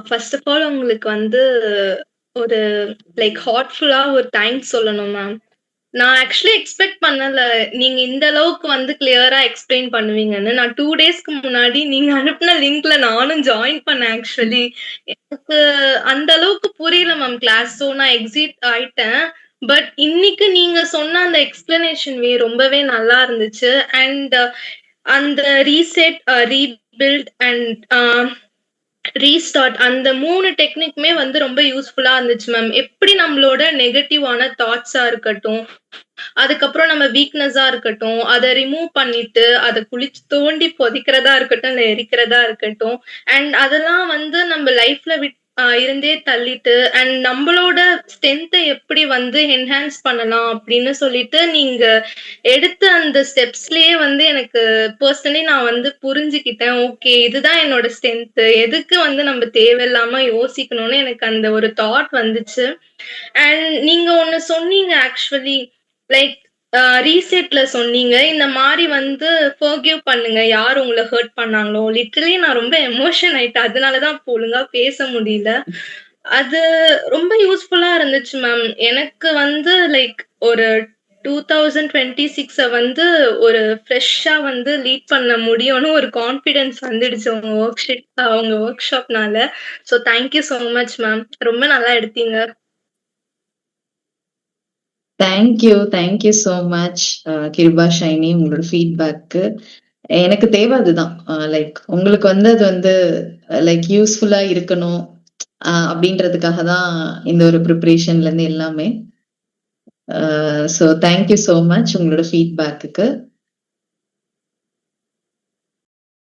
First of all உங்களுக்கு வந்து ஒரு ஹார்ட்ஃபுல்லா ஒரு தேங்க்ஸ் சொல்லணும் மேம். நான் ஆக்சுவலி எக்ஸ்பெக்ட் பண்ணல. நீங்க இந்த அளவுக்கு வந்து கிளியரா எக்ஸ்பிளைன் பண்ணுவீங்கன்னு. நான் 2 டேஸ்க்கு முன்னாடி நீங்க அனுப்புன லிங்க்ல நானும் ஜாயின் பண்ணேன் ஆக்சுவலி. எனக்கு அந்த அளவுக்கு புரியல மேம் கிளாஸ். ஸோ நான் எக்ஸிட் ஆயிட்டேன். பட் இன்னைக்கு நீங்க சொன்ன அந்த எக்ஸ்பிளனேஷன் ரொம்பவே நல்லா இருந்துச்சு. அண்ட் அந்த ரீசெட், ரீபில்ட் அண்ட் ரீஸ்டார்ட் அந்த 3 டெக்னிக்குமே வந்து ரொம்ப யூஸ்ஃபுல்லா இருந்துச்சு மேம். எப்படி நம்மளோட நெகட்டிவான தாட்ஸா இருக்கட்டும், அதுக்கப்புறம் நம்ம வீக்னஸா இருக்கட்டும், அத ரிமூவ் பண்ணிட்டு, அத குழிச்சு தோண்டி புதைக்கிறதா இருக்கட்டும், இல்ல எரிக்கிறதா இருக்கட்டும். அண்ட் அதெல்லாம் வந்து நம்ம லைஃப்ல இருந்தே தள்ளிட்டு, அண்ட் நம்மளோட ஸ்ட்ரென்த்த எப்படி வந்து என்ஹான்ஸ் பண்ணலாம் அப்படின்னு சொல்லிட்டு, நீங்க எடுத்த அந்த ஸ்டெப்ஸ்லயே வந்து எனக்கு பெர்சனலி நான் வந்து புரிஞ்சுக்கிட்டேன். ஓகே, இதுதான் என்னோட ஸ்ட்ரென்த். எதுக்கு வந்து நம்ம தேவையில்லாம யோசிக்கணும்னு எனக்கு அந்த ஒரு தாட் வந்துச்சு. அண்ட் நீங்க ஒண்ணு சொன்னீங்க ஆக்சுவலி, லைக் ரீசெட்ல சொன்னீங்க, இந்த மாரி வந்து ஃபர்கிவ் பண்ணுங்க. யார் உங்கள ஹர்ட் பண்ணாங்களோ. லிட்டரலி நான் ரொம்ப எமோஷன் ஆயிட்டேன். அதனால தான் இப்போ ஒழுங்கா பேச முடியல. அது ரொம்ப யூஸ்ஃபுல்லா இருந்துச்சு மேம். எனக்கு வந்து ஒரு 2026 வந்து ஒரு ஃப்ரெஷ்ஷா வந்து லீட் பண்ண முடியும்னு ஒரு கான்ஃபிடன்ஸ் வந்துடுச்சு உங்க ஒர்க் ஷாப்னால. So thank you so much ma'am. ரொம்ப நல்லா எடுத்தீங்க. Thank you so much Kiruba Shiny, உங்களோட ஃபீட்பேக்கு எனக்கு தேவை அதுதான். உங்களுக்கு வந்து அது வந்து யூஸ்ஃபுல்லா இருக்கணும் அப்படின்றதுக்காக தான் இந்த ஒரு ப்ரிப்பரேஷன்ல இருந்து எல்லாமே. ஸோ தேங்க்யூ ஸோ மச் உங்களோட ஃபீட்பேக்குக்கு.